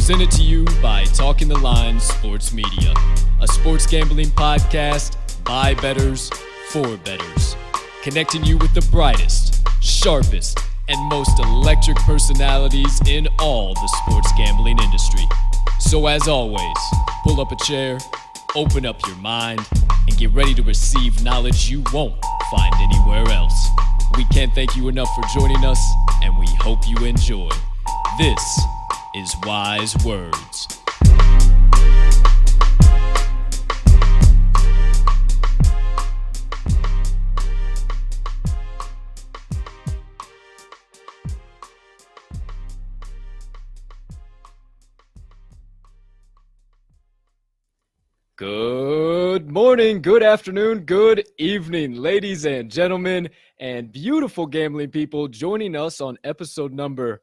Presented to you by Talking the Line Sports Media, a sports gambling podcast by bettors for bettors, connecting you with the brightest, sharpest, and most electric personalities in all the sports gambling industry. So as always, pull up a chair, open up your mind, and get ready to receive knowledge you won't find anywhere else. We can't thank you enough for joining us, and we hope you enjoy. This is Wise Words. Good morning, good afternoon, good evening, ladies and gentlemen, and beautiful gambling people joining us on episode number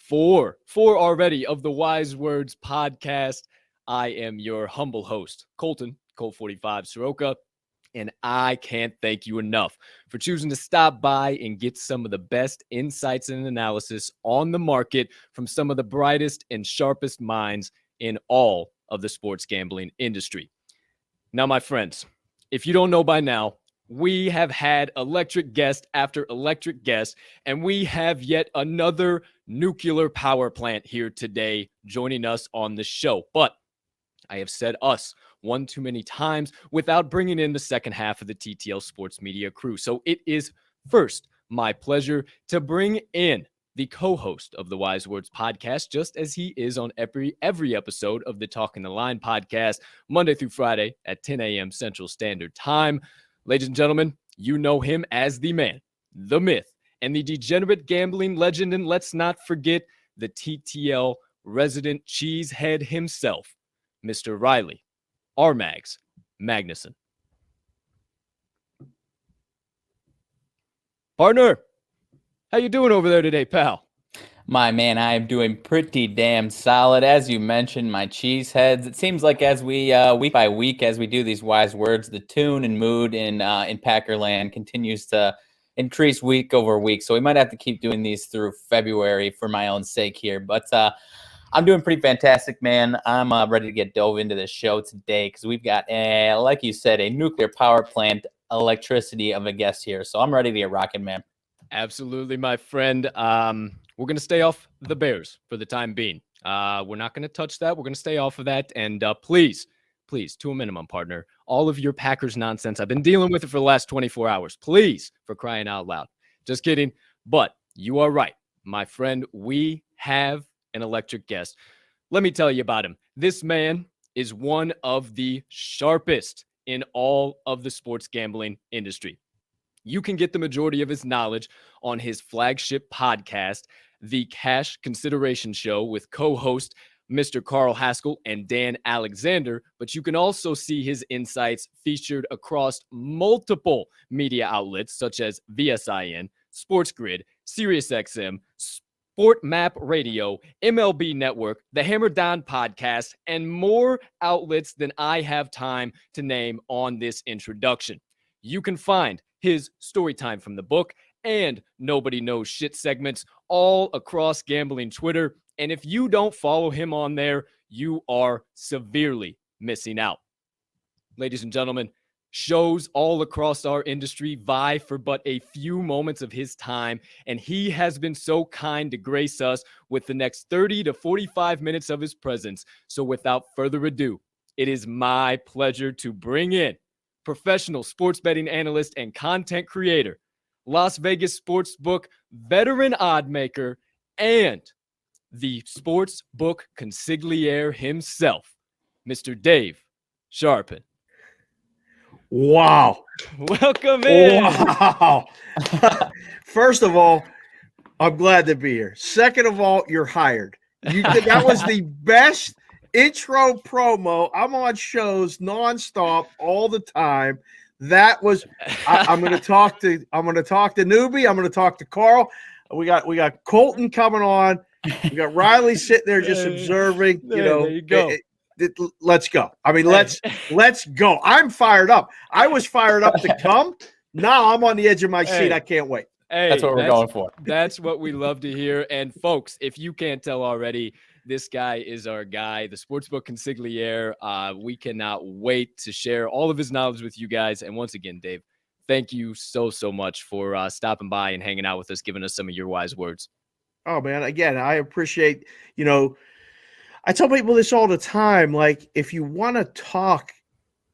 four already of the Wise Words podcast. I am your humble host, Colt 45 Soroka, and I can't thank you enough for choosing to stop by and get some of the best insights and analysis on the market from some of the brightest and sharpest minds in all of the sports gambling industry. Now, my friends, if you don't know by now, we have had electric guest after electric guest, and we have yet another nuclear power plant here today joining us on the show. But I have said us one too many times without bringing in the second half of the TTL Sports Media crew. So it is first my pleasure to bring in the co-host of the Wise Words podcast, just as he is on every episode of the Talking the Line podcast, Monday through Friday at 10 a.m. Central Standard Time. Ladies and gentlemen, you know him as the man, the myth, and the degenerate gambling legend, and let's not forget the TTL resident cheesehead himself, Mr. Riley R-Mags Magnuson. Partner, how you doing over there today, pal? My man, I am doing pretty damn solid. As you mentioned, my cheeseheads. It seems like as we week by week, as we do these wise words, the tune and mood in Packerland continues to increase week over week. So we might have to keep doing these through February for my own sake here. But I'm doing pretty fantastic, man. I'm ready to get dove into this show today because we've got, like you said, a nuclear power plant electricity of a guest here. So I'm ready to get rocking, man. Absolutely, my friend. We're going to stay off the Bears for the time being. We're not going to touch that. We're going to stay off of that. And please, to a minimum, partner, all of your Packers nonsense, I've been dealing with it for the last 24 hours. Please, for crying out loud. Just kidding. But you are right, my friend. We have an electric guest. Let me tell you about him. This man is one of the sharpest in all of the sports gambling industry. You can get the majority of his knowledge on his flagship podcast, The Cash Consideration Show, with co-host Mr. Carl Haskell and Dan Alexander, but you can also see his insights featured across multiple media outlets such as VSiN, SportsGrid, SiriusXM, SportsMap Radio, MLB Network, the Hammer Dahn Podcast, and more outlets than I have time to name on this introduction. You can find his Storytime from the Book and Nobody Knows Shit segments all across gambling Twitter. And if you don't follow him on there, you are severely missing out. Ladies and gentlemen, shows all across our industry vie for but a few moments of his time, and he has been so kind to grace us with the next 30 to 45 minutes of his presence. So without further ado, it is my pleasure to bring in professional sports betting analyst and content creator, Las Vegas Sportsbook veteran odd maker, and the Sportsbook Consigliere himself, Mr. Dave Sharapan. Wow. Welcome in. Wow. First of all, I'm glad to be here. Second of all, you're hired. That was the best intro promo. I'm on shows nonstop all the time. That was I'm going to talk to Newbie. I'm going to talk to Carl. We got Colton coming on. We got Riley sitting there just observing. There you go. Let's go. I mean, let's go. I'm fired up. I was fired up to come. Now I'm on the edge of my seat. I can't wait. Hey, that's what we're going for. That's what we love to hear. And folks, if you can't tell already, This guy is our guy, the Sportsbook Consigliere. We cannot wait to share all of his knowledge with you guys. And once again, Dave, thank you so much for stopping by and hanging out with us, giving us some of your wise words. Oh, man. Again, I appreciate, I tell people this all the time. Like, if you want to talk,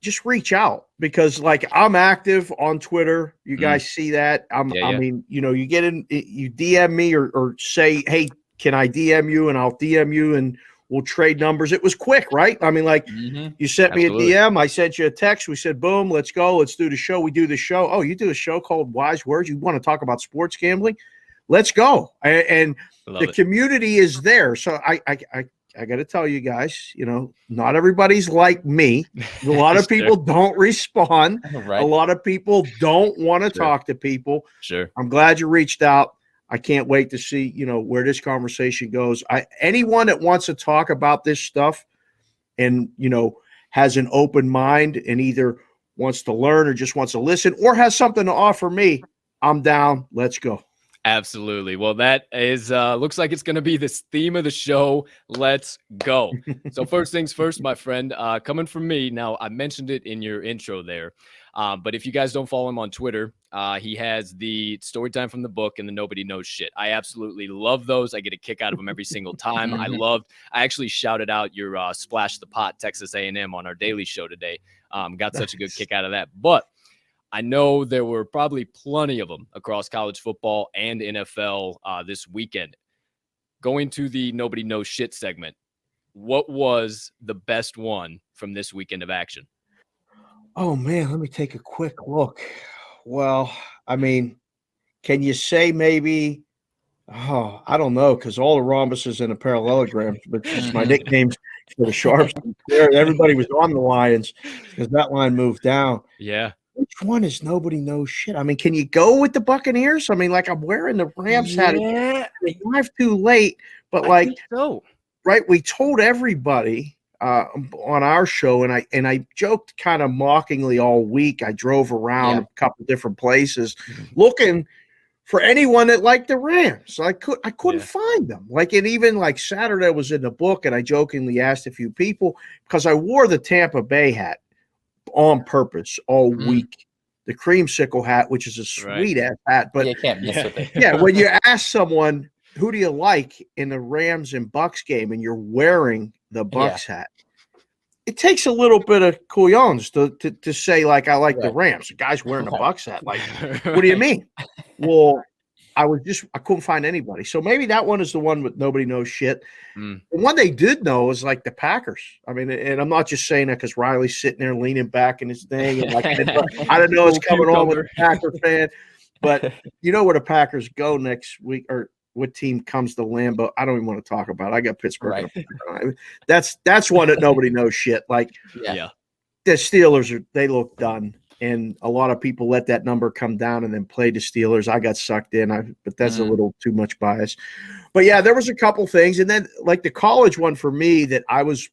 just reach out, because like I'm active on Twitter. You guys see that. I mean, you get in, you DM me or say, hey, can I DM you? And I'll DM you and we'll trade numbers. It was quick, right? I mean, like you sent me a DM. I sent you a text. We said, boom, let's go. Let's do the show. We do the show. Oh, you do a show called Wise Words. You want to talk about sports gambling? Let's go. And the community is there. So I got to tell you guys, not everybody's like me. A lot of people don't respond. Right. A lot of people don't want to talk to people. Sure. I'm glad you reached out. I can't wait to see, where this conversation goes. Anyone that wants to talk about this stuff and, has an open mind and either wants to learn or just wants to listen or has something to offer me, I'm down. Let's go. Absolutely. Well, that is looks like it's going to be this theme of the show. Let's go. So first things first, my friend, coming from me. Now, I mentioned it in your intro there, but if you guys don't follow him on Twitter, he has the story time from the book and the Nobody Knows Shit. I absolutely love those. I get a kick out of them every single time. I actually shouted out your Splash the Pot Texas A&M on our daily show today. Got such a good kick out of that. But I know there were probably plenty of them across college football and NFL this weekend. Going to the Nobody Knows Shit segment, what was the best one from this weekend of action? Oh, man, let me take a quick look. Well, I mean, can you say maybe I don't know, because all the rhombuses and the parallelograms, but just my nicknames for the Sharps. Everybody was on the Lions because that line moved down. Yeah. Which one is Nobody Knows Shit? I mean, can you go with the Buccaneers? I mean, like I'm wearing the Rams hat. They arrived too late, but like, right? We told everybody on our show, and I joked kind of mockingly all week. I drove around a couple different places looking for anyone that liked the Rams. I couldn't find them. Like, and even like Saturday was in the book, and I jokingly asked a few people because I wore the Tampa Bay hat on purpose all week, the creamsicle hat, which is a sweet ass hat, but you can't miss with it. Yeah, when you ask someone who do you like in the Rams and Bucks game, and you're wearing the Bucks hat, it takes a little bit of couillons to say like I like the Rams. The guy's wearing a Bucks hat. Like, what do you mean? Well, I couldn't find anybody. So maybe that one is the one with Nobody Knows Shit. The one they did know is like the Packers. I mean, and I'm not just saying that because Riley's sitting there leaning back in his thing. And like, I don't know what's coming on with the Packer fan. But you know where the Packers go next week, or what team comes to Lambeau? I don't even want to talk about it. I got Pittsburgh. Right. That's one that Nobody Knows Shit. Like, the Steelers, they look done. And a lot of people let that number come down and then play the Steelers. I got sucked in, but that's a little too much bias. But yeah, there was a couple things, and then like the college one for me that I was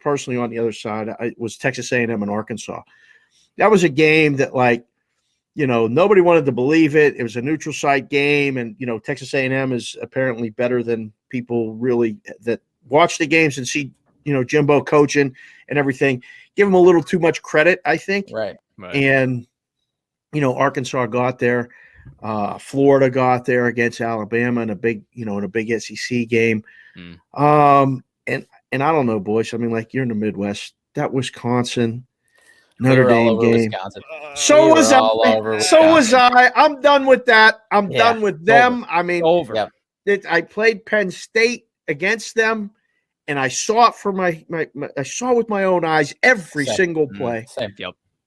personally on the other side. Was Texas A&M and Arkansas. That was a game that nobody wanted to believe it. It was a neutral site game, and Texas A&M is apparently better than people really that watch the games and see Jimbo coaching and everything. Give him a little too much credit, I think. Right. And, Arkansas got there. Florida got there against Alabama in a big SEC game. And I don't know, boys. I mean, like, you're in the Midwest. That Wisconsin Notre Dame game. So was I. I'm done with that. I'm done with them. I mean, I played Penn State against them, and I saw it for I saw with my own eyes every single play.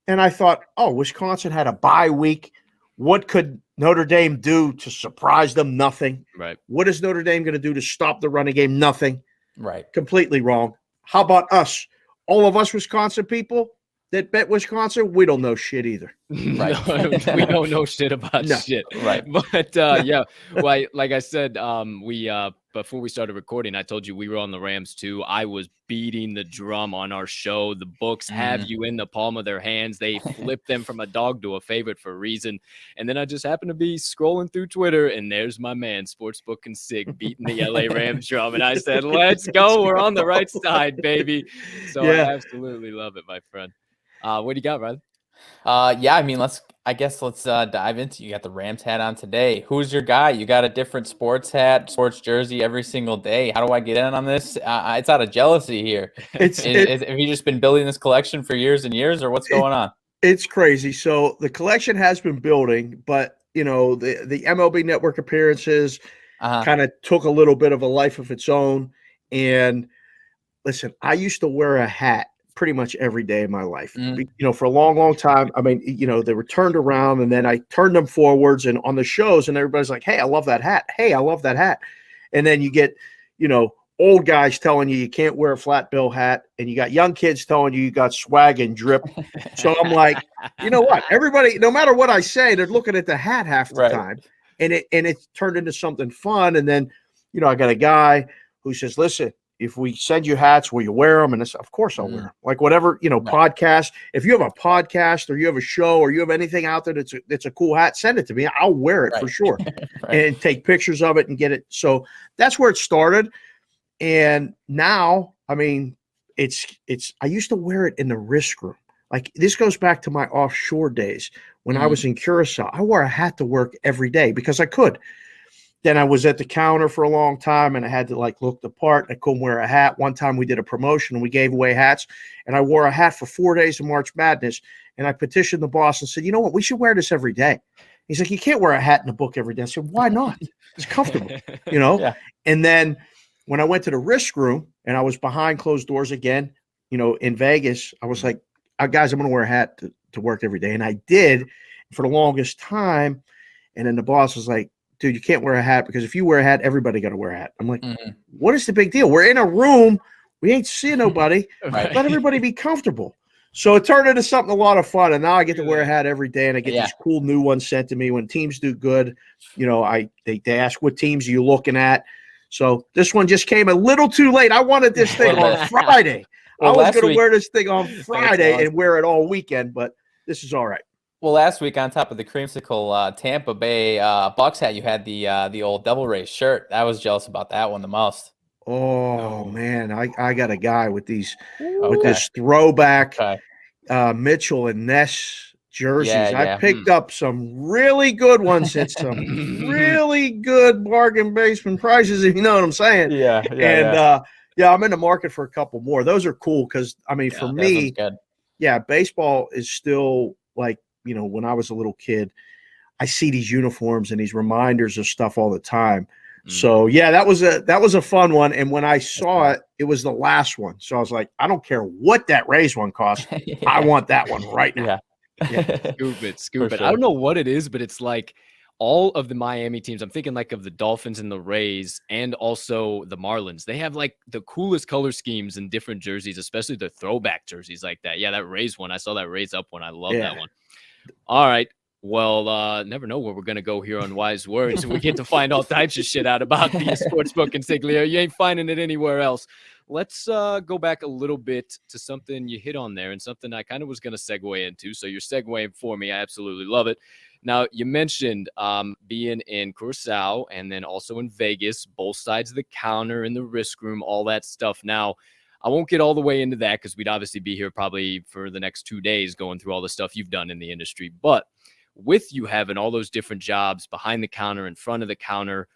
And I thought, Wisconsin had a bye week. What could Notre Dame do to surprise them? Nothing. Right. What is Notre Dame going to do to stop the running game? Nothing. Right. Completely wrong. How about us? All of us Wisconsin people, that bet Wisconsin, we don't know shit either. Right. No, we don't know shit about shit. Right. But yeah, well, like I said, we before we started recording, I told you we were on the Rams too. I was beating the drum on our show. The books have you in the palm of their hands. They flip them from a dog to a favorite for a reason. And then I just happened to be scrolling through Twitter, and there's my man, Sportsbook Consigliere, beating the LA Rams drum. And I said, let's go. We're on the right side, baby. So Yeah. I absolutely love it, my friend. What do you got, Riley? Yeah, I mean, let's dive into. You got the Rams hat on today. Who's your guy? You got a different sports hat, sports jersey every single day. How do I get in on this? It's out of jealousy here. Have you just been building this collection for years and years, or what's going on? It's crazy. So the collection has been building, but the MLB Network appearances kind of took a little bit of a life of its own. And listen, I used to wear a hat pretty much every day of my life, for a long, long time. I mean, they were turned around, and then I turned them forwards and on the shows, and everybody's like, hey, I love that hat. Hey, I love that hat. And then you get, old guys telling you can't wear a flat bill hat, and you got young kids telling you got swag and drip. So I'm like, you know what? Everybody, no matter what I say, they're looking at the hat half the time. And it turned into something fun. And then, I got a guy who says, listen, if we send you hats, will you wear them? And I said, of course I'll wear them. Like whatever, podcast. If you have a podcast or you have a show or you have anything out there that's a cool hat, send it to me. I'll wear it for sure. And take pictures of it and get it. So that's where it started. And now, I mean, I used to wear it in the risk room. Like this goes back to my offshore days when I was in Curacao. I wore a hat to work every day because I could. Then I was at the counter for a long time, and I had to look the part. I couldn't wear a hat. One time we did a promotion and we gave away hats, and I wore a hat for 4 days of March Madness. And I petitioned the boss and said, you know what? We should wear this every day. He's like, you can't wear a hat in a book every day. I said, why not? It's comfortable, Yeah. And then when I went to the risk room and I was behind closed doors again, in Vegas, I was like, guys, I'm going to wear a hat to work every day. And I did for the longest time. And then the boss was like, dude, you can't wear a hat because if you wear a hat, everybody got to wear a hat. I'm like, what is the big deal? We're in a room. We ain't seeing nobody. Let everybody be comfortable. So it turned into something a lot of fun. And now I get to wear a hat every day, and I get these cool new ones sent to me when teams do good. They ask what teams are you looking at. So this one just came a little too late. I wanted this thing on Friday. I was going to wear this thing on Friday and wear it all weekend, but this is all right. Well, last week on top of the creamsicle Tampa Bay Bucks hat, you had the old Devil Rays shirt. I was jealous about that one the most. Oh man, I got a guy with these with this throwback Mitchell and Ness jerseys. I picked up some really good ones at some really good bargain basement prices, if you know what I'm saying. I'm in the market for a couple more. Those are cool because I mean, for me, baseball is still like. When I was a little kid, I see these uniforms and these reminders of stuff all the time. So that was a fun one. And when I saw it, it was the last one. So I was like, I don't care what that Rays one costs. I want that one right now. Scoop it. Sure. I don't know what it is, but it's like all of the Miami teams. I'm thinking like of the Dolphins and the Rays and also the Marlins. They have like the coolest color schemes in different jerseys, especially the throwback jerseys like that. Yeah, that Rays one. I saw that Rays up one. I love that one. All right. Well, never know where we're going to go here on Wise Words. We get to find all types of shit out about the Sportsbook Consigliere. You ain't finding it anywhere else. Let's go back a little bit to something you hit on there and something I kind of was going to segue into. So you're segueing for me. I absolutely love it. Now, you mentioned being in Curacao and then also in Vegas, both sides of the counter, in the risk room, all that stuff. Now, I won't get all the way into that because we'd obviously be here probably for the next 2 days going through all the stuff you've done in the industry. But with you having all those different jobs behind the counter, in front of the counter,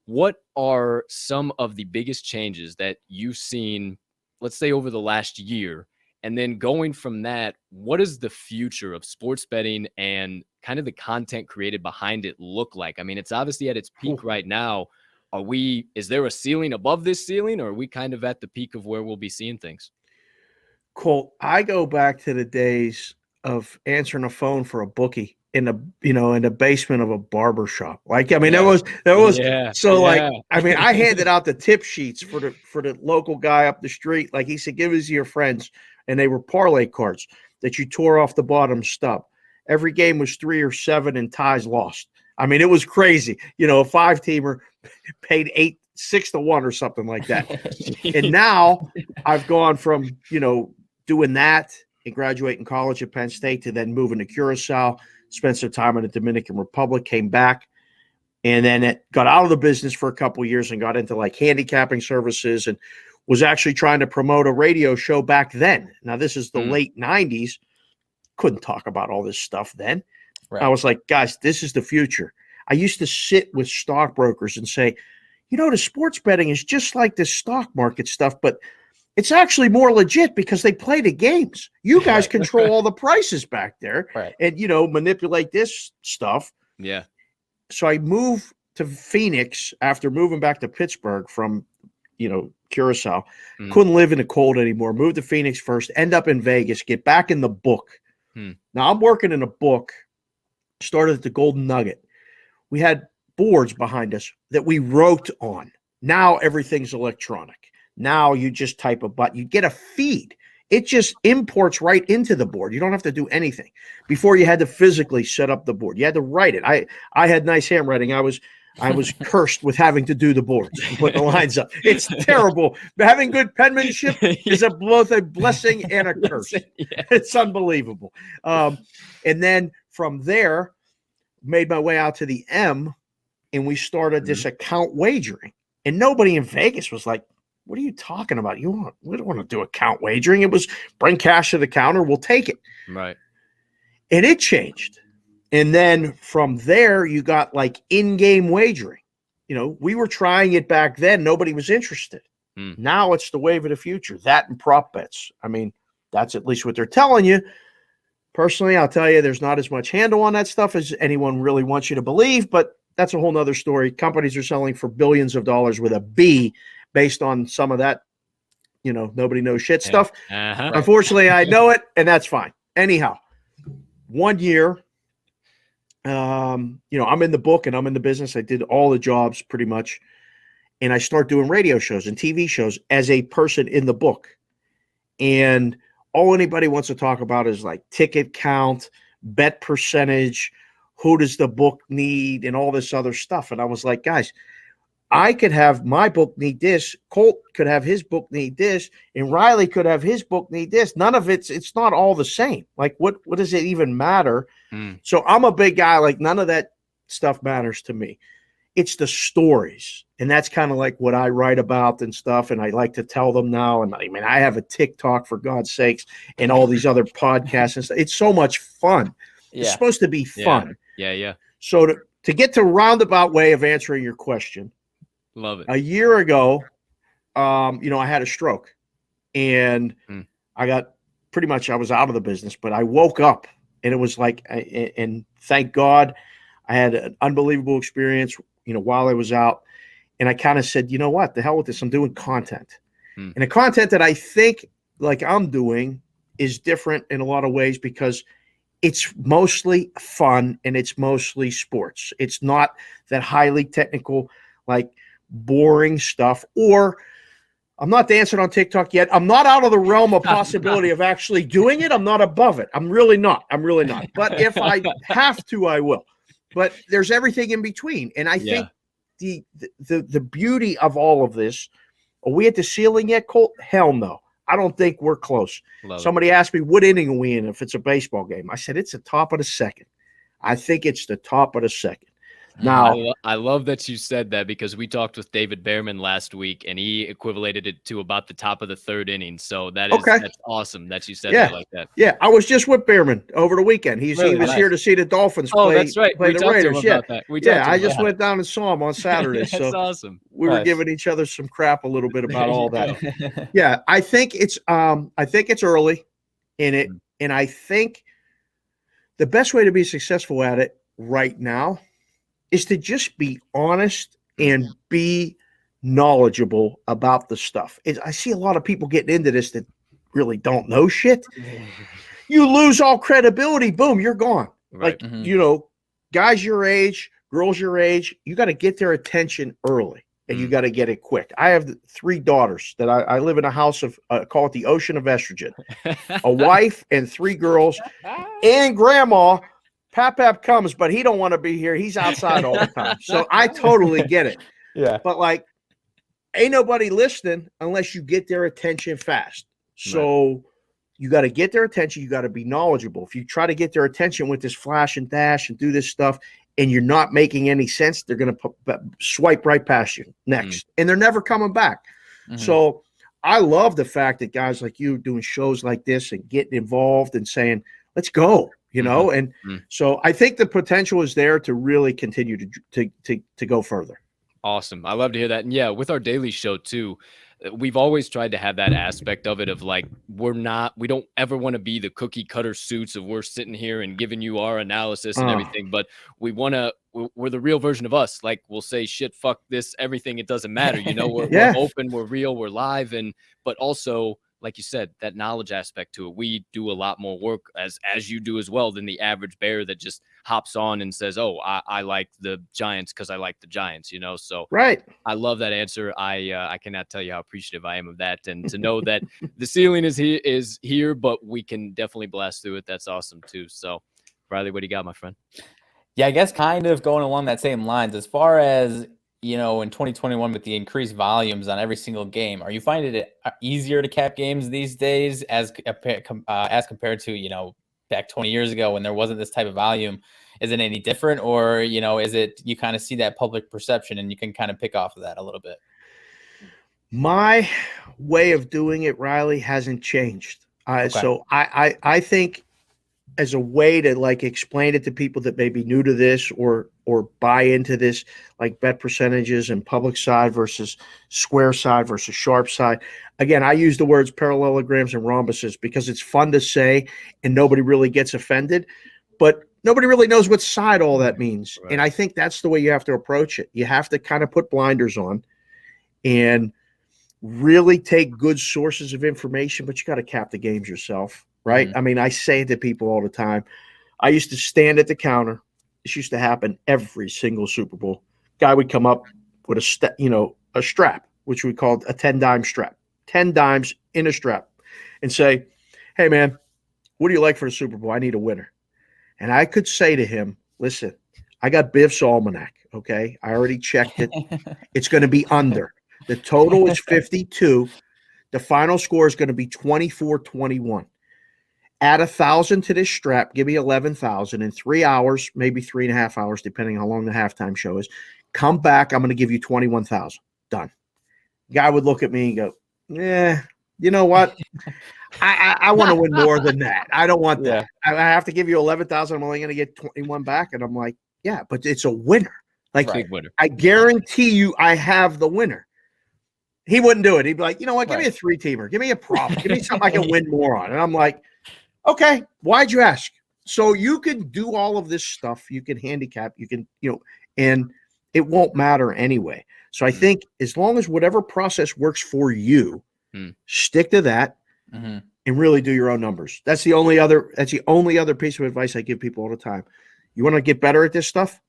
what are some of the biggest changes that you've seen, let's say, over the last year? And then going from that, what does the future of sports betting and kind of the content created behind it look like? I mean, it's obviously at its peak right now. Is there a ceiling above this ceiling, or are we kind of at the peak of where we'll be seeing things? Colt, I go back to the days of answering a phone for a bookie in the basement of a barber shop. Like, I mean, that was like, I mean, I handed out the tip sheets for the local guy up the street. Like he said, give us your friends. And they were parlay cards. that you tore off the bottom stub. Every game was 3 or 7 and ties lost. I mean, it was crazy. You know, a 5-teamer paid 6-1 or something like that. And now I've gone from, you know, doing that and graduating college at Penn State to then moving to Curacao, spent some time in the Dominican Republic, came back, and then it got out of the business for a couple of years and got into like handicapping services and was actually trying to promote a radio show back then. Now, this is the late 90s. Couldn't talk about all this stuff then. Right. I was like, guys, this is the future. I used to sit with stockbrokers and say, you know, the sports betting is just like the stock market stuff, but it's actually more legit because they play the games. You guys control all the prices back there and, you know, manipulate this stuff. Yeah. So I moved to Phoenix after moving back to Pittsburgh from, you know, Curacao. Couldn't live in the cold anymore. Moved to Phoenix first, end up in Vegas, get back in the book. Now I'm working in a book, started at the Golden Nugget. We had boards behind us that we wrote on. Now everything's electronic. Now you just type a button. You get a feed. It just imports right into the board. You don't have to do anything. Before you had to physically set up the board. You had to write it. I had nice handwriting. I was cursed with having to do the boards and put the lines up. It's terrible. Having good penmanship is both a blessing and a curse. It's unbelievable. And then from there, made my way out to the M, and we started this account wagering. And nobody in Vegas was like, what are you talking about? We don't want to do account wagering. It was bring cash to the counter. We'll take it. Right. And it changed. And then from there, you got like in-game wagering. You know, we were trying it back then. Nobody was interested. Now it's the wave of the future. That and prop bets. I mean, that's at least what they're telling you. Personally, I'll tell you, there's not as much handle on that stuff as anyone really wants you to believe, but that's a whole nother story. Companies are selling for billions of dollars with a B based on some of that, you know, nobody knows shit stuff. Unfortunately, I know it, and that's fine. Anyhow, 1 year, you know, I'm in the book and I'm in the business. I did all the jobs pretty much. And I start doing radio shows and TV shows as a person in the book. And all anybody wants to talk about is like ticket count, bet percentage, who does the book need, and all this other stuff. And I was like, guys, I could have my book need this. Colt could have his book need this. And Riley could have his book need this. None of it's not all the same. Like, what does it even matter? So I'm a big guy. Like, none of that stuff matters to me. It's the stories. And that's kind of like what I write about and stuff. And I like to tell them now. And I mean, I have a TikTok, for God's sakes, and all these other podcasts and stuff. It's so much fun. It's supposed to be fun. Yeah. So to get to roundabout way of answering your question. Love it. A year ago, you know, I had a stroke and I got pretty much, I was out of the business, but I woke up and it was like, and thank God I had an unbelievable experience, you know, while I was out. And I kind of said, you know what, the hell with this. I'm doing content. And the content that I think like I'm doing is different in a lot of ways because it's mostly fun and it's mostly sports. It's not that highly technical, like boring stuff. Or I'm not dancing on TikTok yet. I'm not out of the realm of possibility of actually doing it. I'm not above it. I'm really not. But if I have to, I will. But there's everything in between. And I think the beauty of all of this, are we at the ceiling yet, Colt? Hell no. I don't think we're close. Somebody asked me, what inning are we in if it's a baseball game? I said, it's the top of the second. I think it's the top of the second. Now, I love that you said that because we talked with David Behrman last week and he equivalated it to about the top of the third inning. So that's awesome that you said that like that. Yeah, I was just with Behrman over the weekend. He was here to see the Dolphins play. That's right. Play the Raiders. I just went went down and saw him on Saturday. That's so awesome. We were giving each other some crap a little bit about all that. Yeah, I think it's early in it, and I think the best way to be successful at it right now is to just be honest and be knowledgeable about the stuff. I see a lot of people getting into this that really don't know shit. You lose all credibility. Boom, you're gone. Right. Like, you know, guys your age, girls your age, you got to get their attention early. and you got to get it quick. I have 3 daughters that I live in a house of, call it the ocean of estrogen, a wife and 3 girls and grandma. Pap comes, but he don't want to be here. He's outside all the time. So I totally get it. Yeah. But like, ain't nobody listening unless you get their attention fast. So you got to get their attention. You got to be knowledgeable. If you try to get their attention with this flash and dash and do this stuff, and you're not making any sense, they're going to swipe right past you next, and they're never coming back. So I love the fact that guys like you doing shows like this and getting involved and saying, let's go, you know? And so I think the potential is there to really continue to go further. Awesome. I love to hear that. And yeah, with our daily show too, we've always tried to have that aspect of it of like, we don't ever want to be the cookie cutter suits of we're sitting here and giving you our analysis and everything, but we're the real version of us. Like we'll say shit, fuck this, everything. It doesn't matter. You know, we're open, we're real, we're live. But also, like you said, that knowledge aspect to it. We do a lot more work as you do as well than the average bear that just hops on and says, oh, I like the Giants because I like the Giants, you know? So right. I love that answer. I cannot tell you how appreciative I am of that. And to know that the ceiling is here, but we can definitely blast through it. That's awesome too. So Riley, what do you got, my friend? Yeah, I guess kind of going along that same lines as far as, you know, in 2021 with the increased volumes on every single game, are you finding it easier to cap games these days as compared to, you know, back 20 years ago when there wasn't this type of volume? Is it any different, or, you know, is it you kind of see that public perception and you can kind of pick off of that a little bit? My way of doing it, Riley, hasn't changed. Okay. So I think as a way to like explain it to people that may be new to this or buy into this, like bet percentages and public side versus square side versus sharp side. Again, I use the words parallelograms and rhombuses because it's fun to say and nobody really gets offended, but nobody really knows what side all that means. Right. And I think that's the way you have to approach it. You have to kind of put blinders on and really take good sources of information, but you got to cap the games yourself. Right. I mean, I say it to people all the time. I used to stand at the counter. This used to happen every single Super Bowl. Guy would come up with a strap, which we called a 10-dime strap, 10 dimes in a strap, and say, hey, man, what do you like for the Super Bowl? I need a winner. And I could say to him, listen, I got Biff's Almanac. Okay. I already checked it. It's going to be under. The total is 52. The final score is going to be 24-21. Add 1,000 to this strap, give me 11,000 in 3 hours, maybe 3.5 hours, depending on how long the halftime show is. Come back, I'm going to give you 21,000. Done. Guy would look at me and go, yeah, you know what? I want to win more than that. I don't want that. I have to give you 11,000. I'm only going to get 21 back. And I'm like, yeah, but it's a winner. Like, big winner. I guarantee you I have the winner. He wouldn't do it. He'd be like, you know what? Give me a 3-teamer. Give me a prop. Give me something I can win more on. And I'm like, okay, why'd you ask? So you can do all of this stuff. You can handicap, you can, and it won't matter anyway. So I think as long as whatever process works for you, stick to that and really do your own numbers. That's the only other piece of advice I give people all the time. You want to get better at this stuff?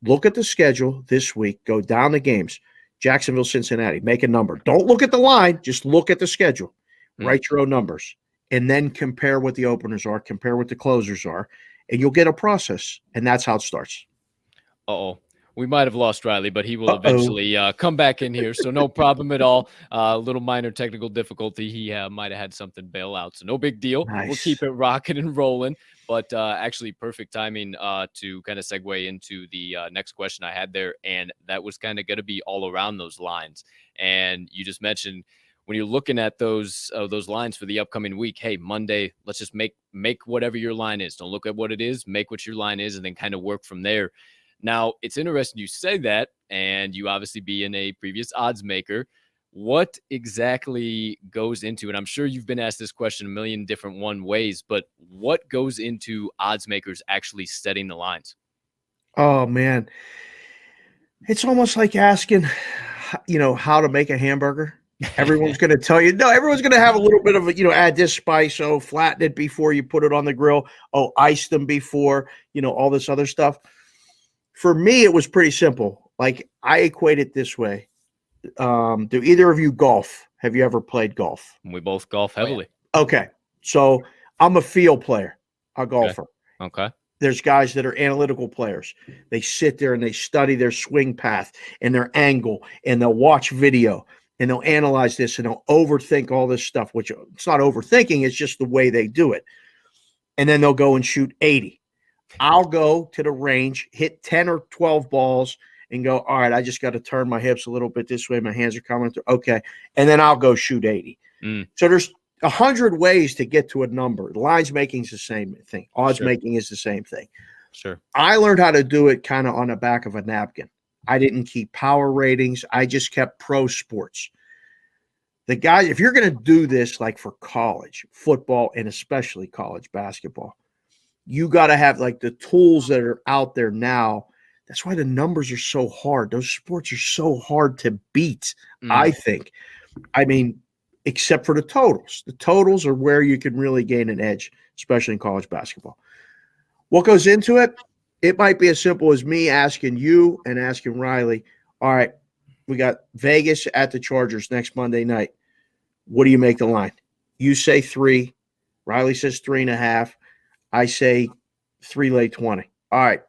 Look at the schedule this week, go down the games. Jacksonville, Cincinnati, make a number. Don't look at the line, just look at the schedule. Write your own numbers. And then compare what the openers are, compare what the closers are, and you'll get a process. And that's how it starts. Uh-oh. We might have lost Riley, but he will eventually come back in here. So no problem at all. A little minor technical difficulty. He might have had something bail out. So no big deal. Nice. We'll keep it rocking and rolling. But actually perfect timing to kind of segue into the next question I had there. And that was kind of going to be all around those lines. And you just mentioned when you're looking at those lines for the upcoming week, hey, Monday, let's just make whatever your line is. Don't look at what it is, make what your line is, and then kind of work from there. Now, it's interesting you say that, and you obviously being a previous odds maker, what exactly goes into, and I'm sure you've been asked this question a million different ways, but what goes into odds makers actually setting the lines? Oh, man. It's almost like asking, how to make a hamburger. Everyone's going to tell you, no, everyone's going to have a little bit of add this spice. Oh, flatten it before you put it on the grill. Oh, ice them before, all this other stuff. For me, it was pretty simple. Like I equate it this way. do either of you golf? Have you ever played golf? We both golf heavily. Okay. So I'm a field player, a golfer. Okay. There's guys that are analytical players. They sit there and they study their swing path and their angle, and they'll watch video and they'll analyze this and they'll overthink all this stuff, which it's not overthinking. It's just the way they do it. And then they'll go and shoot 80. I'll go to the range, hit 10 or 12 balls and go, all right, I just got to turn my hips a little bit this way. My hands are coming through. Okay. And then I'll go shoot 80. So there's 100 ways to get to a number. Lines making is the same thing. Odds making is the same thing. Sure. I learned how to do it kind of on the back of a napkin. I didn't keep power ratings. I just kept pro sports. The guys, if you're going to do this like for college football and especially college basketball, you got to have like the tools that are out there now. That's why the numbers are so hard. Those sports are so hard to beat, I think. I mean, except for the totals. The totals are where you can really gain an edge, especially in college basketball. What goes into it? It might be as simple as me asking you and asking Riley, all right, we got Vegas at the Chargers next Monday night. What do you make the line? You say 3. Riley says 3.5. I say 3 lay 20. All right,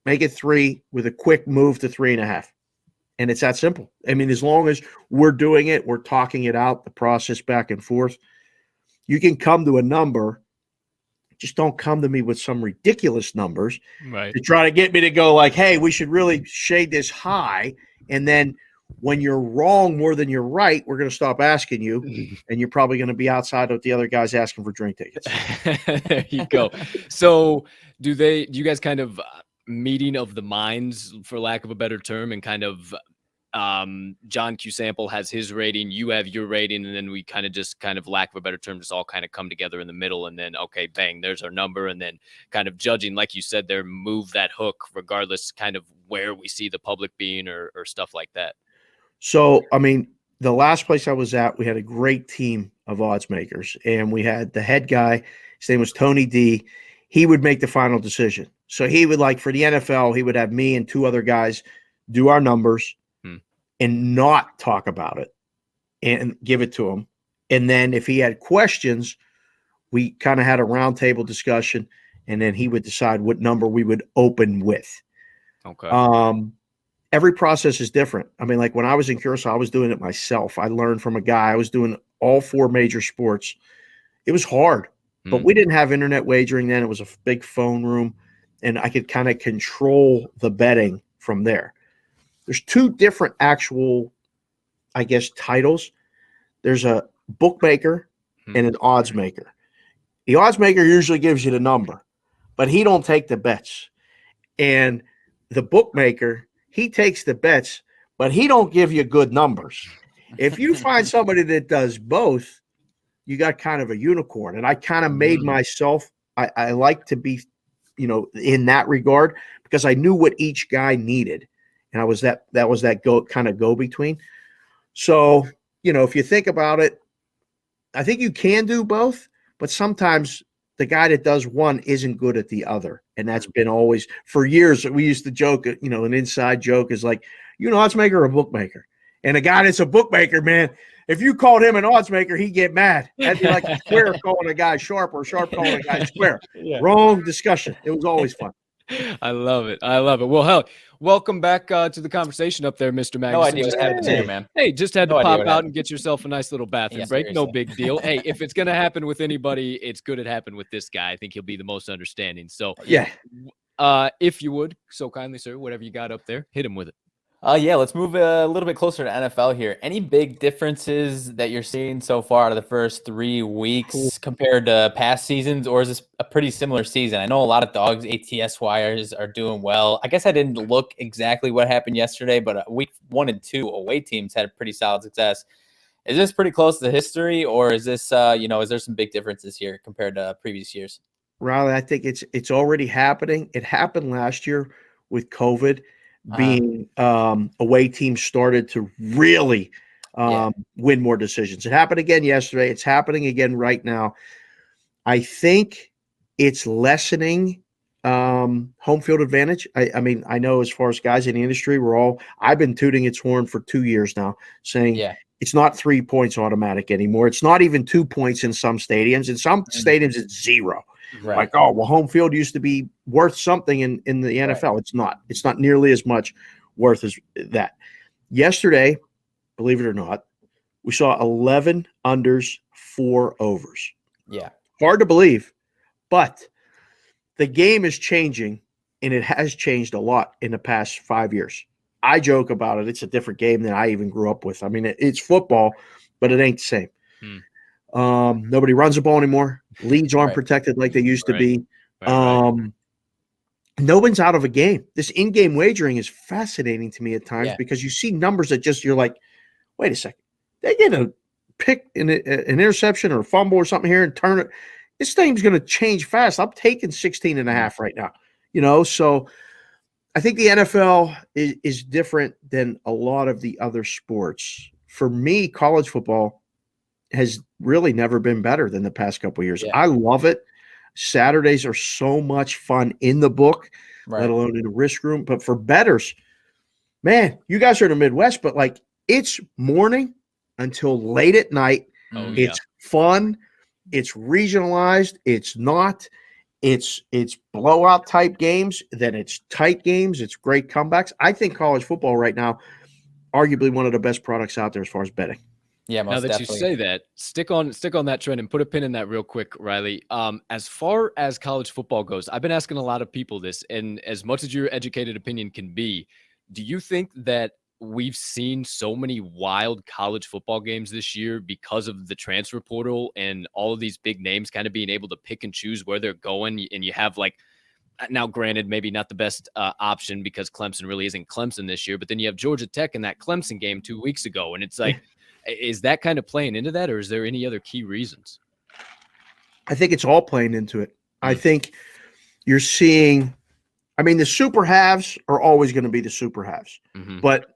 make it 3 with a quick move to 3.5. And it's that simple. I mean, as long as we're doing it, we're talking it out, the process back and forth, you can come to a number. Just don't come to me with some ridiculous numbers to try to get me to go like, hey, we should really shade this high. And then when you're wrong more than you're right, we're going to stop asking you, and you're probably going to be outside with the other guys asking for drink tickets. There you go. So do you guys kind of meeting of the minds, for lack of a better term, and kind of John Q Sample has his rating, you have your rating, and then we kind of lack of a better term, just all kind of come together in the middle, and then okay, bang, there's our number, and then kind of judging, like you said there, move that hook regardless kind of where we see the public being or stuff like that. So, I mean, the last place I was at, we had a great team of odds makers, and we had the head guy, his name was Tony D. He would make the final decision. So he would, like, for the NFL, he would have me and 2 other guys do our numbers and not talk about it and give it to him. And then if he had questions, we kind of had a roundtable discussion, and then he would decide what number we would open with. Okay. Every process is different. I mean, like when I was in Curacao, I was doing it myself. I learned from a guy. I was doing all 4 major sports. It was hard, but we didn't have internet wagering then. It was a big phone room, and I could kind of control the betting from there. There's 2 different actual, I guess, titles. There's a bookmaker and an odds maker. The odds maker usually gives you the number, but he don't take the bets. And the bookmaker, he takes the bets, but he don't give you good numbers. If you find somebody that does both, you got kind of a unicorn. And I kind of made myself, I like to be, in that regard, because I knew what each guy needed. And that was that go between. So, if you think about it, I think you can do both, but sometimes the guy that does one isn't good at the other. And that's been always for years. We used to joke, an inside joke is like, odds maker or a bookmaker. And a guy that's a bookmaker, man, if you called him an odds maker, he'd get mad. That'd be like a square calling a guy sharp or sharp calling a guy square. Yeah. Wrong discussion. It was always fun. I love it. Well, hell, welcome back to the conversation up there, Mr. Magnuson. No idea what happened here, man. Hey, just had to pop out and get yourself a nice little bathroom break. Seriously. No big deal. Hey, if it's going to happen with anybody, it's good it happened with this guy. I think he'll be the most understanding. So, yeah. If you would, so kindly, sir, whatever you got up there, hit him with it. Let's move a little bit closer to NFL here. Any big differences that you're seeing so far out of the first 3 weeks compared to past seasons, or is this a pretty similar season? I know a lot of dogs, ATS wires, are doing well. I guess I didn't look exactly what happened yesterday, but week 1 and 2 away teams had a pretty solid success. Is this pretty close to history, or is this, is there some big differences here compared to previous years? Riley, I think it's already happening. It happened last year with COVID. Being away teams started to really win more decisions. It happened again yesterday. It's happening again right now. I think it's lessening home field advantage. I mean, I know as far as guys in the industry, I've been tooting its horn for 2 years now, saying it's not 3 points automatic anymore. It's not even 2 points in some stadiums. In some stadiums, it's 0. Right. Like, oh, well, home field used to be worth something in the NFL. Right. It's not. It's not nearly as much worth as that. Yesterday, believe it or not, we saw 11 unders, 4 overs. Yeah. Hard to believe, but the game is changing, and it has changed a lot in the past 5 years. I joke about it. It's a different game than I even grew up with. I mean, it's football, but it ain't the same. Nobody runs the ball anymore. Leads aren't protected like they used to be. No one's out of a game. This in-game wagering is fascinating to me at times because you see numbers that you're like, wait a second. They get a pick an interception or a fumble or something here and turn it. This thing's going to change fast. I'm taking 16.5 right now. So I think the NFL is different than a lot of the other sports. For me, college football has really never been better than the past couple of years. I love it. Saturdays are so much fun in the book, let alone in the risk room. But for bettors, man, you guys are in the Midwest, but like it's morning until late at night. It's fun. It's regionalized. It's not. It's blowout type games. Then it's tight games. It's great comebacks. I think college football right now, arguably one of the best products out there as far as betting. Yeah, most now that definitely. you say that, stick on that trend and put a pin in that real quick, Riley. As far as college football goes, I've been asking a lot of people this, and as much as your educated opinion can be, do you think that we've seen so many wild college football games this year because of the transfer portal and all of these big names kind of being able to pick and choose where they're going? And you have like, now granted, maybe not the best option because Clemson really isn't Clemson this year, but then you have Georgia Tech in that Clemson game 2 weeks ago. And it's like, is that kind of playing into that, or is there any other key reasons? I think it's all playing into it. I think you're seeing, I mean, the super halves are always going to be the super halves, but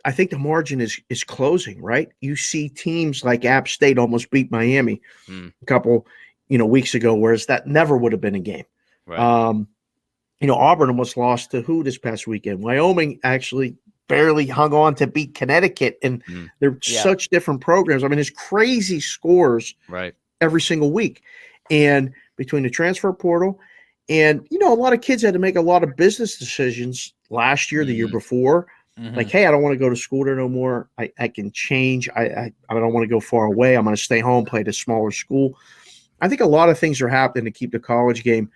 I think the margin is closing, right? You see teams like App State almost beat Miami a couple, weeks ago, whereas that never would have been a game. Right. Auburn almost lost to who this past weekend? Wyoming actually barely hung on to beat Connecticut, and they're such different programs. I mean, there's crazy scores every single week. And between the transfer portal and, a lot of kids had to make a lot of business decisions last year, the year before. Like, hey, I don't want to go to school there no more. I can change. I don't want to go far away. I'm going to stay home, play at a smaller school. I think a lot of things are happening to keep the college game.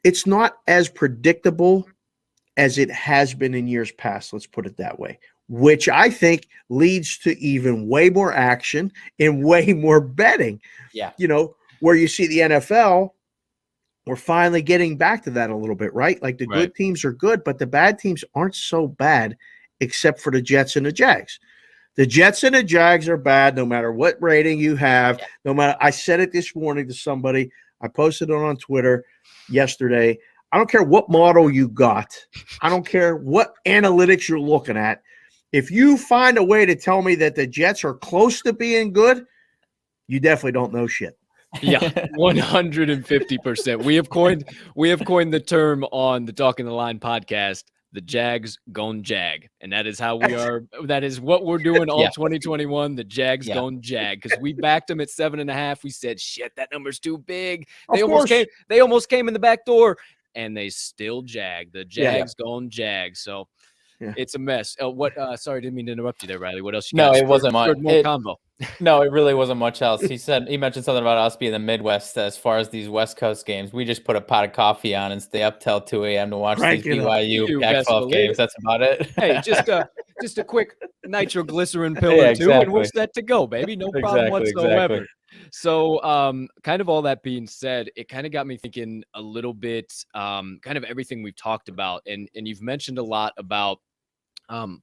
It's not as predictable as it has been in years past, let's put it that way, which I think leads to even way more action and way more betting. Yeah. Where you see the NFL, we're finally getting back to that a little bit, right? Like the good teams are good, but the bad teams aren't so bad except for the Jets and the Jags. The Jets and the Jags are bad no matter what rating you have. Yeah. No matter, I said it this morning to somebody. I posted it on Twitter yesterday. I don't care what model you got. I don't care what analytics you're looking at. If you find a way to tell me that the Jets are close to being good, you definitely don't know shit. Yeah, 150%. We have coined the term on the Talking the Line podcast, the Jags gon' Jag. And that is how we are. That is what we're doing all 2021. The Jags gon' Jag. Because we backed them at 7.5. We said, shit, that number's too big. They almost came in the back door. And they still jag. The Jags gon' Jag. So it's a mess. Sorry, didn't mean to interrupt you there, Riley. What else you got? No, it wasn't much. More combo. No, it really wasn't much else. He mentioned something about us being the Midwest as far as these West Coast games. We just put a pot of coffee on and stay up till 2 a.m. to watch these BYU Pac-12 games. That's about it. Hey, just a quick nitroglycerin pill or two, and we're set to go, baby. No problem whatsoever. Exactly. So kind of all that being said, it kind of got me thinking a little bit kind of everything we've talked about. And you've mentioned a lot about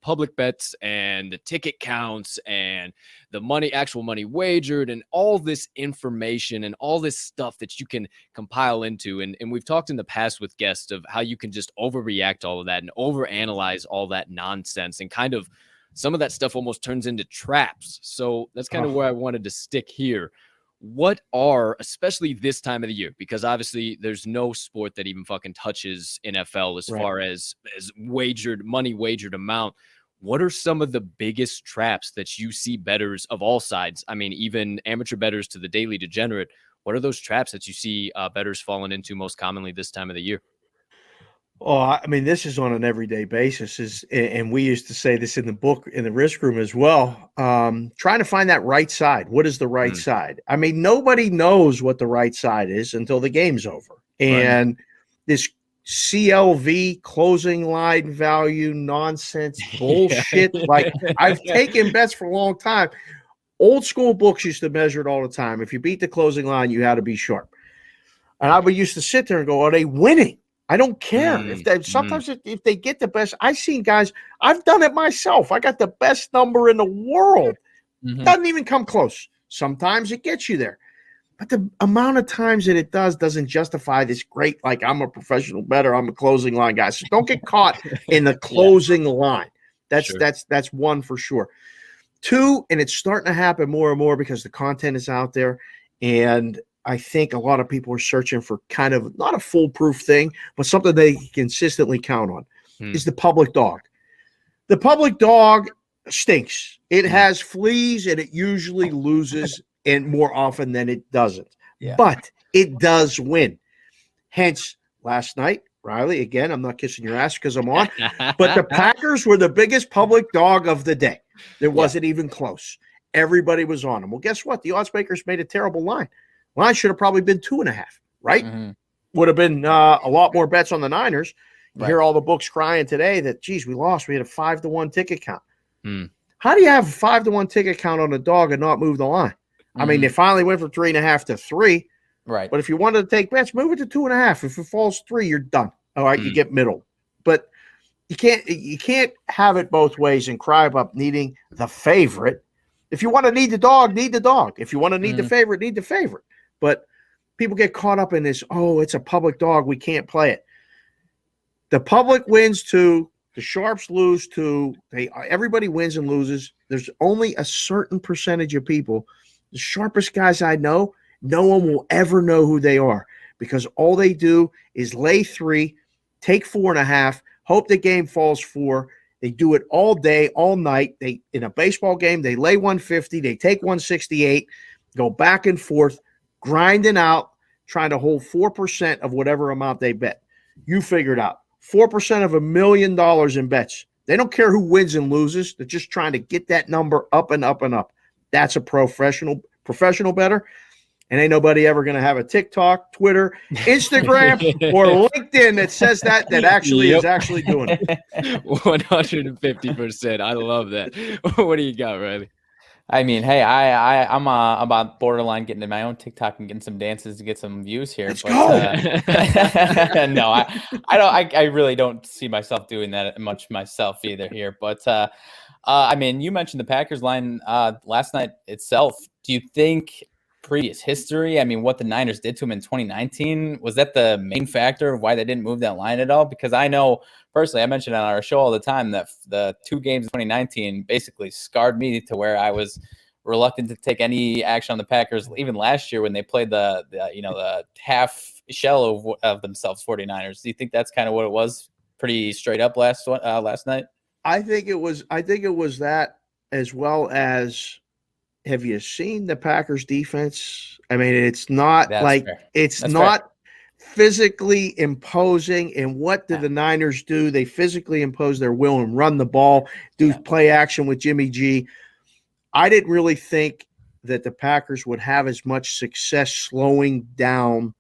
public bets and the ticket counts and the actual money wagered and all this information and all this stuff that you can compile into. And we've talked in the past with guests of how you can just overreact to all of that and overanalyze all that nonsense, and kind of some of that stuff almost turns into traps. So that's kind of where I wanted to stick here. what are, especially this time of the year, because obviously there's no sport that even fucking touches NFL as far as money wagered amount. What are some of the biggest traps that you see bettors of all sides? I mean, even amateur bettors to the daily degenerate. What are those traps that you see bettors falling into most commonly this time of the year? Oh, I mean, this is on an everyday basis, and we used to say this in the book, in the risk room as well. Trying to find that right side. What is the right side? I mean, nobody knows what the right side is until the game's over. And this CLV, closing line value nonsense bullshit. Like, I've taken bets for a long time. Old school books used to measure it all the time. If you beat the closing line, you had to be sharp. And I would used to sit there and go, are they winning? I don't care if they get the best. I've seen guys, I've done it myself. I got the best number in the world. Doesn't even come close. Sometimes it gets you there. But the amount of times that it doesn't justify this great, like, I'm a professional bettor, I'm a closing line guy. So don't get caught in the closing line. That's one for sure. Two, and it's starting to happen more and more because the content is out there, and I think a lot of people are searching for kind of not a foolproof thing, but something they consistently count on is the public dog. The public dog stinks. It has fleas, and it usually loses, and more often than it doesn't. But it does win. Hence, last night, Riley, again, I'm not kissing your ass because I'm on, but the Packers were the biggest public dog of the day. There wasn't even close. Everybody was on them. Well, guess what? The oddsmakers made a terrible line. Line should have probably been 2.5, right? Would have been a lot more bets on the Niners. You hear all the books crying today that, geez, we lost. We had a 5-1 ticket count. How do you have a 5-1 ticket count on a dog and not move the line? I mean, they finally went from 3.5 to 3. Right. But if you wanted to take bets, move it to 2.5. If it falls 3, you're done. All right, you get middle. But you can't have it both ways and cry about needing the favorite. If you want to need the dog, need the dog. If you want to need the favorite, need the favorite. But people get caught up in this, oh, it's a public dog, we can't play it. The public wins 2, the sharps lose 2. Everybody wins and loses. There's only a certain percentage of people. The sharpest guys I know, no one will ever know who they are because all they do is lay 3, take 4.5, hope the game falls 4. They do it all day, all night. In a baseball game, they lay 150, they take 168, go back and forth, grinding out, trying to hold 4% of whatever amount they bet. You figure it out. 4% of $1 million in bets. They don't care who wins and loses. They're just trying to get that number up and up and up. That's a professional better. And ain't nobody ever going to have a TikTok, Twitter, Instagram, or LinkedIn that says that actually is actually doing it. 150%. I love that. What do you got, Riley? I mean, hey, I'm about borderline getting in my own TikTok and getting some dances to get some views here. Let's go. No, I really don't see myself doing that much myself either here. But I mean, you mentioned the Packers line last night itself. Do you think previous history, I mean, what the Niners did to him in 2019, was that the main factor of why they didn't move that line at all? Because I know personally, I mentioned on our show all the time that the 2 games in 2019 basically scarred me to where I was reluctant to take any action on the Packers, even last year when they played the half shell of themselves 49ers. Do you think that's kind of what it was? Pretty straight up last night? I think it was that, as well as, have you seen the Packers defense? I mean, it's not not physically imposing. And what do the Niners do? They physically impose their will and run the ball, do play action with Jimmy G. I didn't really think that the Packers would have as much success slowing down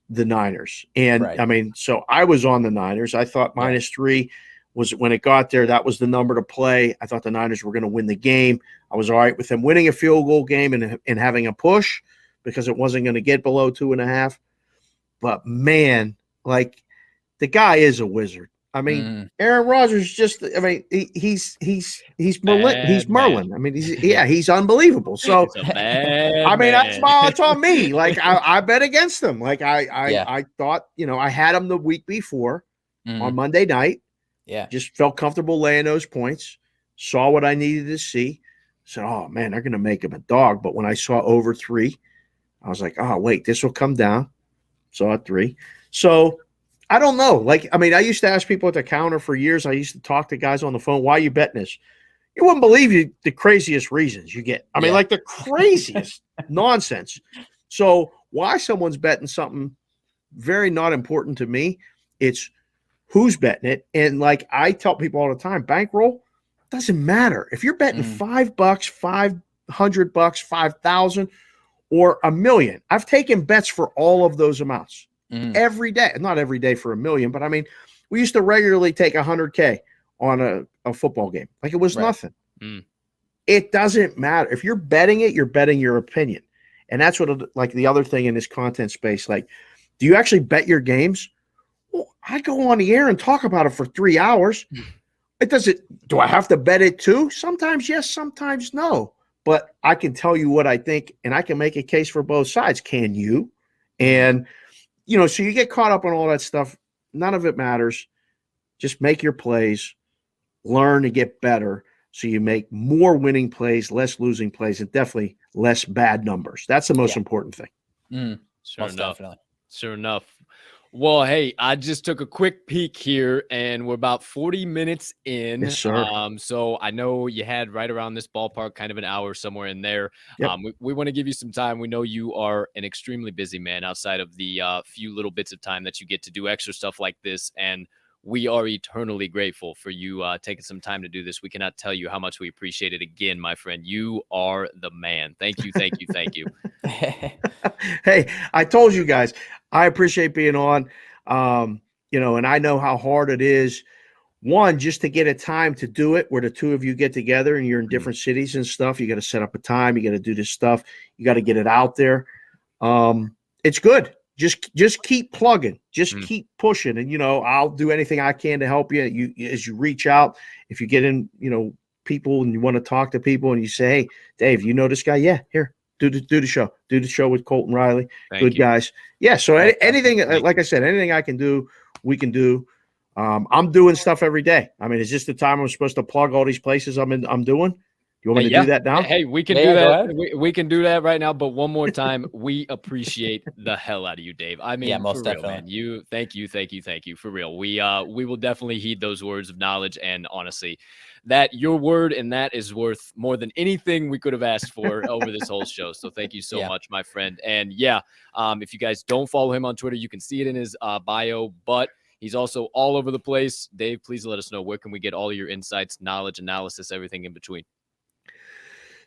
the Niners. And I mean, so I was on the Niners. I thought -3 was, when it got there, that was the number to play. I thought the Niners were going to win the game. I was all right with them winning a field goal game and having a push because it wasn't going to get below 2.5. But man, like, the guy is a wizard. I mean, Aaron Rodgers he's Merlin. He's Merlin. I mean, he's unbelievable. So I mean, that's why it's on me. Like, I bet against him. Like, I thought, I had him the week before on Monday night. Yeah. Just felt comfortable laying those points, saw what I needed to see. Said, oh man, they're going to make him a dog. But when I saw over 3, I was like, oh, wait, this will come down. Saw it 3. So I don't know. Like, I mean, I used to ask people at the counter for years. I used to talk to guys on the phone, why are you betting this? You wouldn't believe the craziest reasons you get. I mean, like the craziest nonsense. So why someone's betting something very not important to me, it's who's betting it. And like I tell people all the time, bankroll doesn't matter. If you're betting $5, $500, 5,000, or $1 million, I've taken bets for all of those amounts every day. Not every day for $1 million, but I mean, we used to regularly take $100K on a football game. Like it was nothing. It doesn't matter. If you're betting it, you're betting your opinion. And that's what, like the other thing in this content space, like, do you actually bet your games? Well, I go on the air and talk about it for 3 hours. It doesn't, do I have to bet it too? Sometimes yes, sometimes no. But I can tell you what I think, and I can make a case for both sides. Can you? And, you know, so you get caught up on all that stuff. None of it matters. Just make your plays, learn to get better so you make more winning plays, less losing plays, and definitely less bad numbers. That's the most important thing. Sure enough. Definitely. Sure enough. Well, hey, I just took a quick peek here, and we're about 40 minutes in. Yes, sir. So I know you had right around this ballpark, kind of an hour somewhere in there. Yep. We want to give you some time. We know you are an extremely busy man outside of the few little bits of time that you get to do extra stuff like this, and we are eternally grateful for you taking some time to do this. We cannot tell you how much we appreciate it. Again, my friend, you are the man. Thank you, thank you, thank you. Hey, I told you guys, I appreciate being on, you know, and I know how hard it is. One, just to get a time to do it where the two of you get together and you're in different cities and stuff. You got to set up a time. You got to do this stuff. You got to get it out there. It's good. Just keep plugging. Just keep pushing. And, you know, I'll do anything I can to help you. As you reach out, if you get in, you know, people and you want to talk to people and you say, hey, Dave, you know this guy? Yeah, here. Do the show. Do the show with Colton Riley. Good guys. Yeah. So anything, like I said, anything I can do, we can do. I'm doing stuff every day. I mean, is this the time I'm supposed to plug all these places I'm doing? You want me to do that now? Hey, we can do that. We can do that right now. But one more time, we appreciate the hell out of you, Dave. I mean, most definitely, man. Thank you for real. We will definitely heed those words of knowledge, and honestly, that your word and that is worth more than anything we could have asked for over this whole show. So thank you so much, my friend. And if you guys don't follow him on Twitter, you can see it in his bio, but he's also all over the place. Dave, please let us know, where can we get all of your insights, knowledge, analysis, everything in between?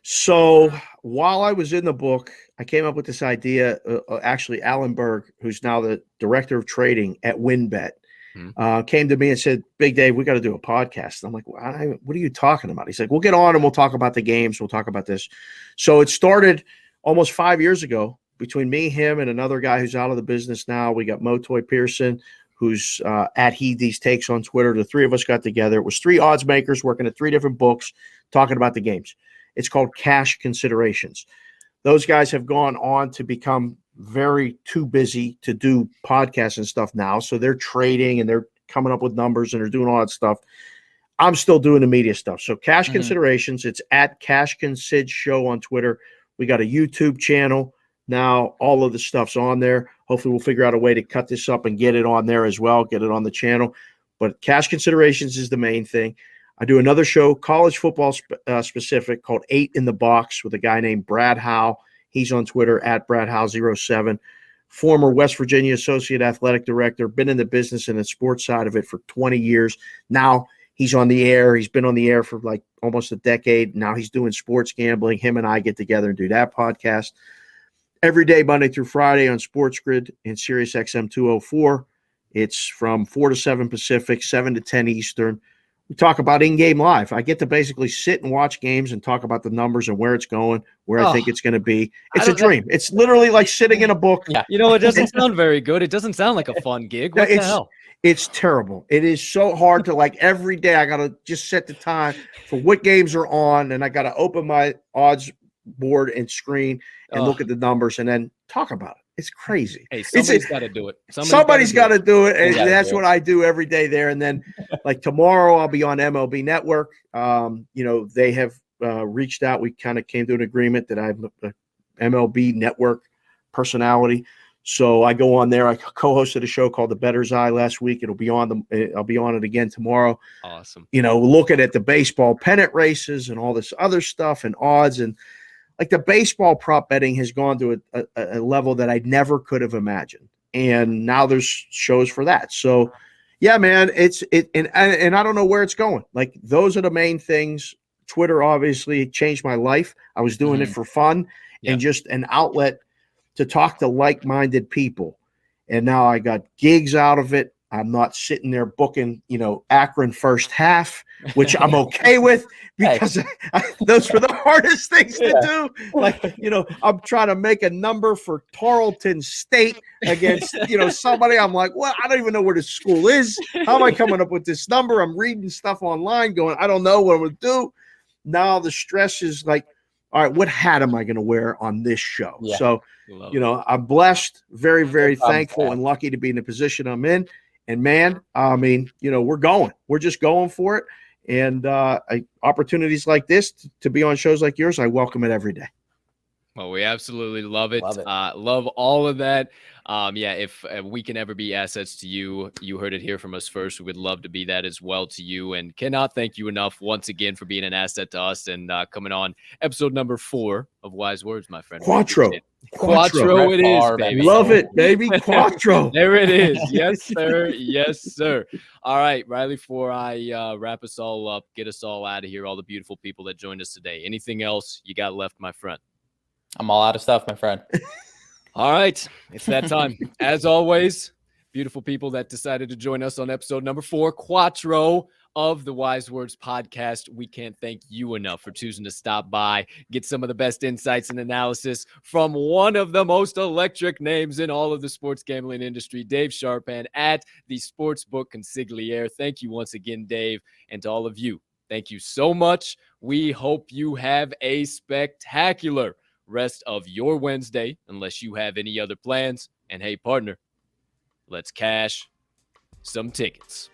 So while I was in the book, I came up with this idea. Actually, Alan Berg, who's now the director of trading at WinBet, came to me and said, Big Dave, we got to do a podcast. And I'm like, what are you talking about? He's like, we'll get on and we'll talk about the games. We'll talk about this. So it started almost 5 years ago between me, him, and another guy who's out of the business now. We got Motoy Pearson, who's at These Takes on Twitter. The three of us got together. It was 3 odds makers working at 3 different books talking about the games. It's called Cash Considerations. Those guys have gone on to become very too busy to do podcasts and stuff now. So they're trading and they're coming up with numbers and they're doing all that stuff. I'm still doing the media stuff. So Cash Considerations, it's at Cash Consid Show on Twitter. We got a YouTube channel now. All of the stuff's on there. Hopefully we'll figure out a way to cut this up and get it on there as well, get it on the channel. But Cash Considerations is the main thing. I do another show, college football specific, called 8 in the Box with a guy named Brad Howe. He's on Twitter at BradHowe07. Former West Virginia Associate Athletic Director, been in the business and the sports side of it for 20 years. Now he's on the air. He's been on the air for like almost a decade. Now he's doing sports gambling. Him and I get together and do that podcast. Every day, Monday through Friday on SportsGrid and SiriusXM 204. It's from 4 to 7 Pacific, 7 to 10 Eastern. We talk about in-game live. I get to basically sit and watch games and talk about the numbers and where it's going, where I think it's going to be. It's a dream. It's literally like sitting in a book. Yeah. You know, it doesn't sound very good. It doesn't sound like a fun gig. What the hell? It's terrible. It is so hard to, like, every day I got to just set the time for what games are on, and I got to open my odds board and screen and look at the numbers and then talk about it. It's crazy. Hey, somebody's got to do it. Somebody's got to do it, and that's what I do every day there. And then, like, tomorrow, I'll be on MLB Network. You know, they have reached out. We kind of came to an agreement that I'm an MLB Network personality. So I go on there. I co-hosted a show called The Bettor's Eye last week. I'll be on it again tomorrow. Awesome. Looking at the baseball pennant races and all this other stuff and odds, and like the baseball prop betting has gone to a level that I never could have imagined. And now there's shows for that. So yeah, man, and I don't know where it's going. Like, those are the main things. Twitter obviously changed my life. I was doing it for fun and just an outlet to talk to like-minded people. And now I got gigs out of it. I'm not sitting there booking, Akron first half, which I'm okay with, because those were the hardest things to do. Like, I'm trying to make a number for Tarleton State against, somebody. I'm like, well, I don't even know where the school is. How am I coming up with this number? I'm reading stuff online going, I don't know what I'm going to do. Now the stress is like, all right, what hat am I going to wear on this show? Yeah. So, I'm blessed, very, very thankful and lucky to be in the position I'm in. And man, I mean, we're just going for it. And opportunities like this to be on shows like yours, I welcome it every day. Well, we absolutely love it. Love all of that. If we can ever be assets to you, you heard it here from us first. We would love to be that as well to you, and cannot thank you enough once again for being an asset to us and coming on episode number 4 of Wise Words, my friend. Quattro it is, baby. Love it, baby. Quattro. There it is. Yes, sir. Yes, sir. All right, Riley, before I wrap us all up, get us all out of here, all the beautiful people that joined us today, anything else you got left, my friend? I'm all out of stuff, my friend. All right. It's that time. As always, beautiful people that decided to join us on episode number 4, Quattro of the Wise Words podcast. We can't thank you enough for choosing to stop by, get some of the best insights and analysis from one of the most electric names in all of the sports gambling industry, Dave Sharapan at the Sportsbook Consigliere. Thank you once again, Dave, and to all of you. Thank you so much. We hope you have a spectacular rest of your Wednesday, unless you have any other plans. And hey, partner, let's cash some tickets.